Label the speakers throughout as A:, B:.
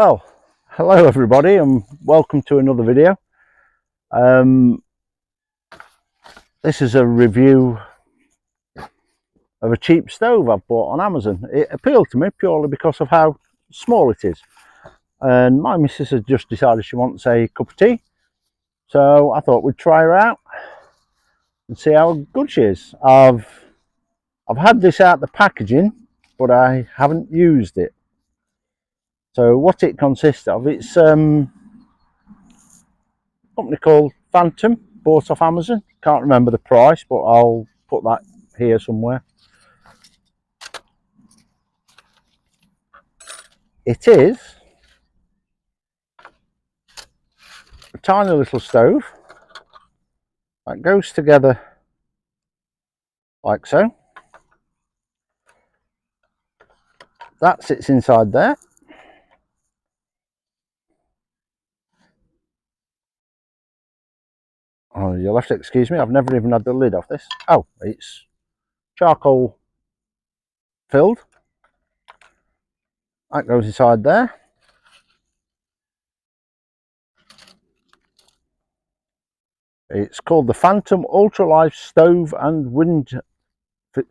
A: Well, hello everybody and welcome to another video. This is a review of a cheap stove I've bought on Amazon. It appealed to me purely because of how small it is, and my missus has just decided she wants a cup of tea, so I thought we'd try her out and see how good she is. I've had this out the packaging, but I haven't used it. So what it consists of, it's a company called Phantom, bought off Amazon. Can't remember the price, but I'll put that here somewhere. It is a tiny little stove that goes together like so. That sits inside there. Oh, you'll have to excuse me, I've never even had the lid off this. Oh, it's charcoal filled. That goes inside there. It's called the Phantom Ultralife Stove and Wind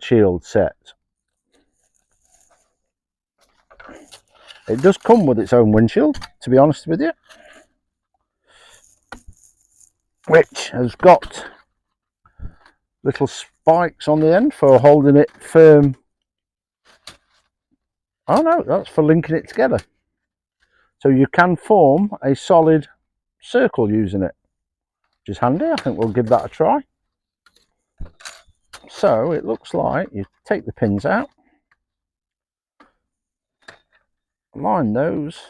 A: Shield set. It does come with its own windshield, to be honest with you, which has got little spikes on the end for holding it firm. Oh no, that's for linking it together. So you can form a solid circle using it, which is handy. I think we'll give that a try. So it looks like you take the pins out, line those,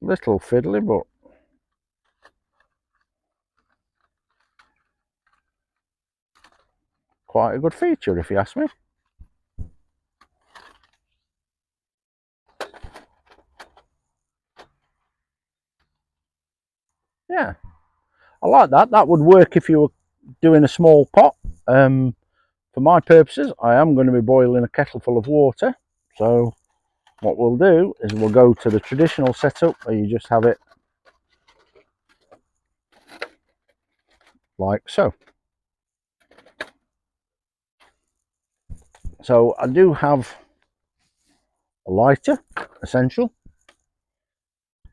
A: little fiddly, but quite a good feature if you ask me. Yeah, I like that. That would work if you were doing a small pot. For my purposes, I am going to be boiling a kettle full of water, so what we'll do is we'll go to the traditional setup where you just have it like so. So I do have a lighter, essential,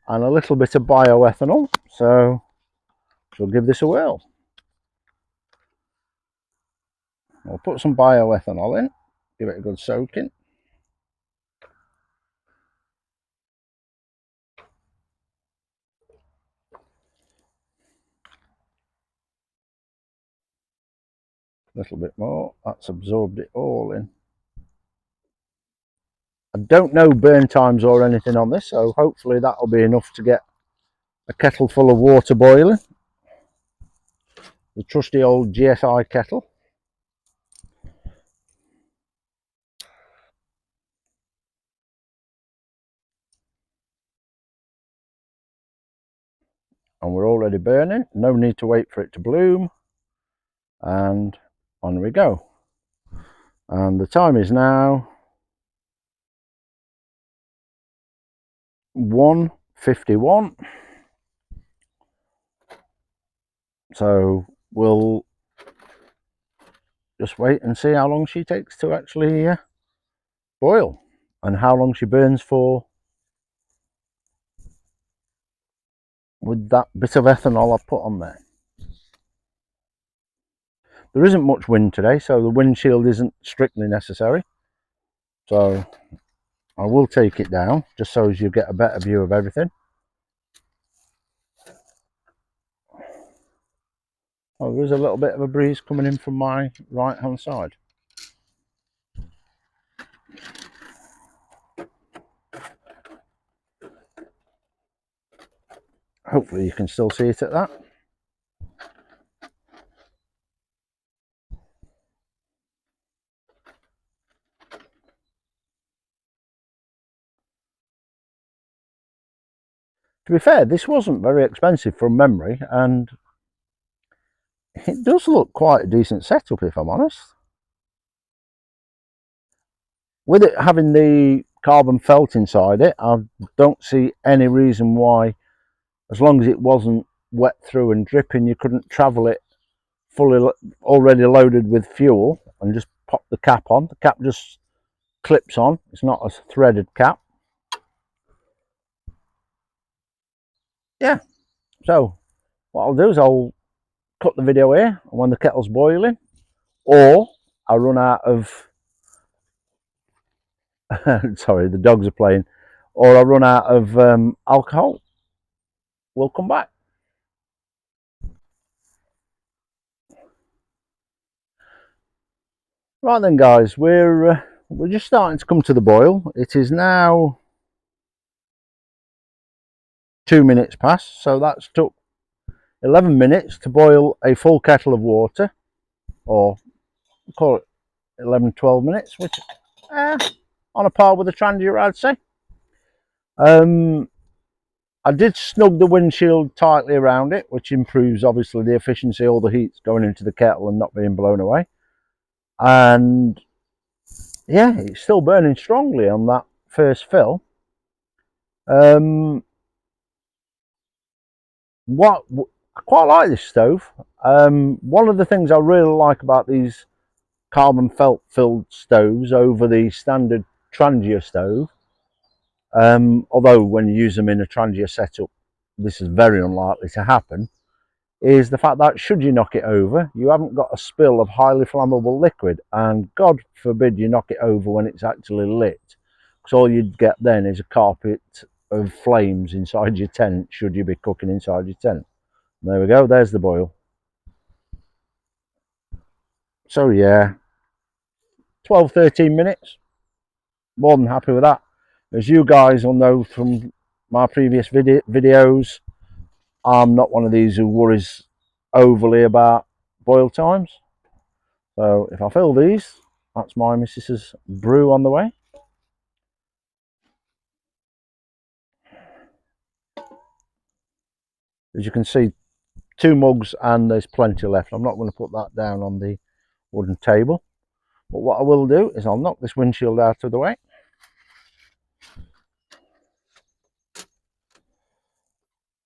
A: and a little bit of bioethanol, so we'll give this a whirl. I'll put some bioethanol in, give it a good soaking. A little bit more, that's absorbed it all in. I don't know burn times or anything on this, so hopefully that'll be enough to get a kettle full of water boiling. The trusty old GSI kettle. And we're already burning, no need to wait for it to bloom, and on we go. And the time is now 1:51, so we'll just wait and see how long she takes to actually boil and how long she burns for with that bit of ethanol I've put on there. There isn't much wind today, so the windshield isn't strictly necessary, so I will take it down just so as you get a better view of everything. Oh, there's a little bit of a breeze coming in from my right hand side. Hopefully you can still see it at that. To be fair, this wasn't very expensive from memory, and it does look quite a decent setup if I'm honest. With it having the carbon felt inside it. I don't see any reason why, as long as it wasn't wet through and dripping, you couldn't travel it fully already loaded with fuel and just pop the cap on. The cap just clips on. It's not a threaded cap. Yeah, so what I'll do is I'll cut the video here when the kettle's boiling, or I run out of sorry, the dogs are playing, or I run out of alcohol. We'll come back. Right then, guys, we're just starting to come to the boil. It is now 2 minutes past, so that's took 11 minutes to boil a full kettle of water, or call it 11-12 minutes, which on a par with the Trangia, I'd say. I did snug the windshield tightly around it, which improves obviously the efficiency. All the heat's going into the kettle and not being blown away. And yeah, it's still burning strongly on that first fill. I quite like this stove. One of the things I really like about these carbon felt filled stoves over the standard Trangia stove, although when you use them in a Trangia setup, this is very unlikely to happen, is the fact that should you knock it over, you haven't got a spill of highly flammable liquid, and God forbid you knock it over when it's actually lit, because all you'd get then is a carpet of flames inside your tent should you be cooking inside your tent. And there we go, there's the boil. So yeah, 12-13 minutes, more than happy with that. As you guys will know from my previous videos, I'm not one of these who worries overly about boil times. So if I fill these, that's my missus's brew on the way. As you can see, 2 mugs and there's plenty left. I'm not going to put that down on the wooden table. But what I will do is I'll knock this windshield out of the way.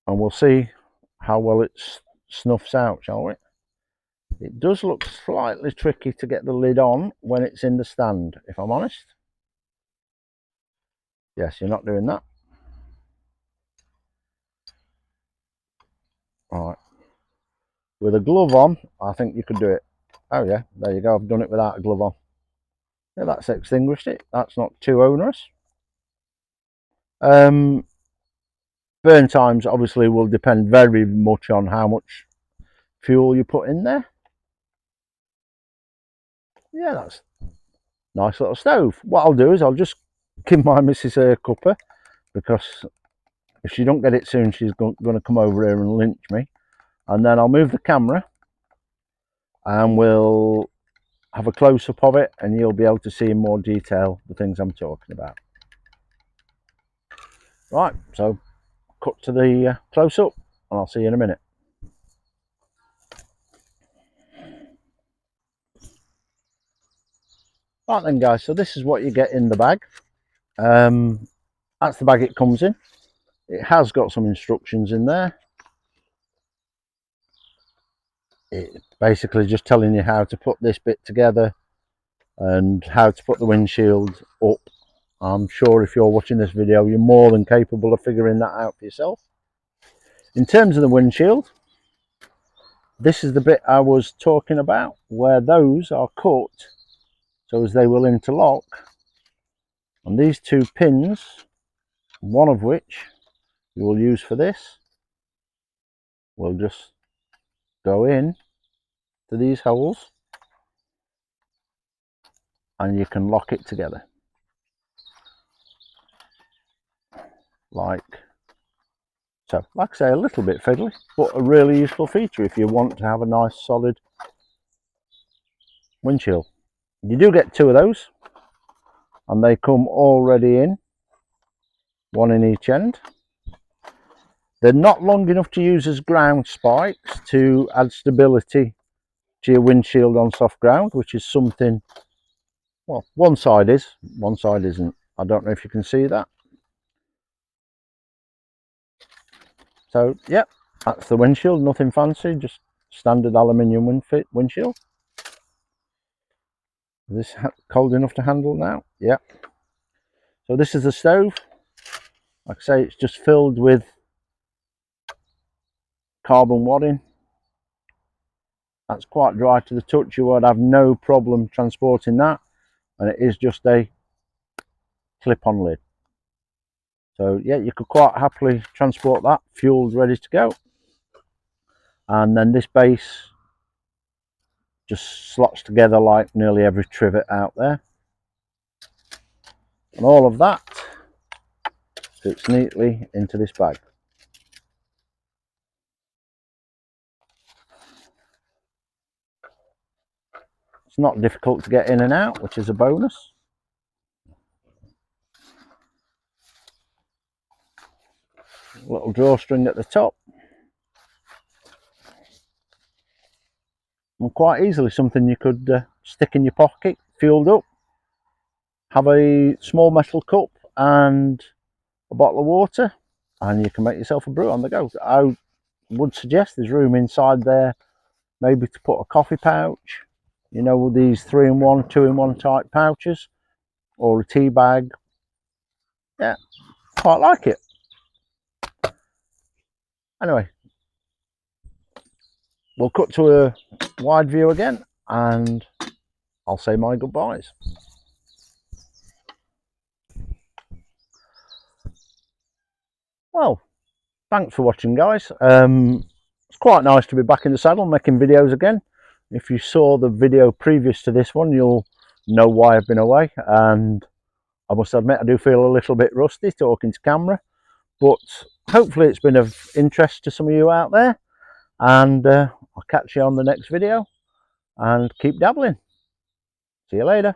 A: And we'll see how well it snuffs out, shall we? It does look slightly tricky to get the lid on when it's in the stand, if I'm honest. Yes, you're not doing that. All right. With a glove on, I think you could do it. Oh yeah, there you go. I've done it without a glove on. Yeah, that's extinguished it. That's not too onerous. Burn times obviously will depend very much on how much fuel you put in there. Yeah, that's a nice little stove. What I'll do is I'll just give my missus a cuppa, because if she don't get it soon, she's going to come over here and lynch me. And then I'll move the camera and we'll have a close-up of it, and you'll be able to see in more detail the things I'm talking about. Right, so cut to the close-up and I'll see you in a minute. Right then, guys, so this is what you get in the bag. That's the bag it comes in. It has got some instructions in there. It's basically just telling you how to put this bit together and how to put the windshield up. I'm sure if you're watching this video, you're more than capable of figuring that out for yourself. In terms of the windshield, this is the bit I was talking about, where those are cut so as they will interlock. And these 2 pins, one of which you will use for this, will just go in to these holes and you can lock it together like so. Like I say, a little bit fiddly, but a really useful feature if you want to have a nice solid windshield. You do get 2 of those and they come already in, one in each end. They're not long enough to use as ground spikes to add stability to your windshield on soft ground, which is something, well, one side is, one side isn't. I don't know if you can see that. So yeah, that's the windshield, nothing fancy, just standard aluminium windshield. Is this cold enough to handle now? Yeah. So this is the stove. Like I say, it's just filled with carbon wadding. That's quite dry to the touch. You would have no problem transporting that, and it is just a clip-on lid. So yeah, you could quite happily transport that fueled, ready to go. And then this base just slots together like nearly every trivet out there, and all of that fits neatly into this bag. It's not difficult to get in and out, which is a bonus. Little drawstring at the top, and quite easily something you could stick in your pocket, fueled up, have a small metal cup and a bottle of water, and you can make yourself a brew on the go. I would suggest there's room inside there maybe to put a coffee pouch, you know, with these 3-in-1, 2-in-1 type pouches, or a tea bag. Yeah, quite like it. Anyway, we'll cut to a wide view again and I'll say my goodbyes. Well, thanks for watching, guys. It's quite nice to be back in the saddle making videos again. If you saw the video previous to this one, you'll know why I've been away, and I must admit I do feel a little bit rusty talking to camera, but hopefully it's been of interest to some of you out there, and I'll catch you on the next video, and keep dabbling. See you later.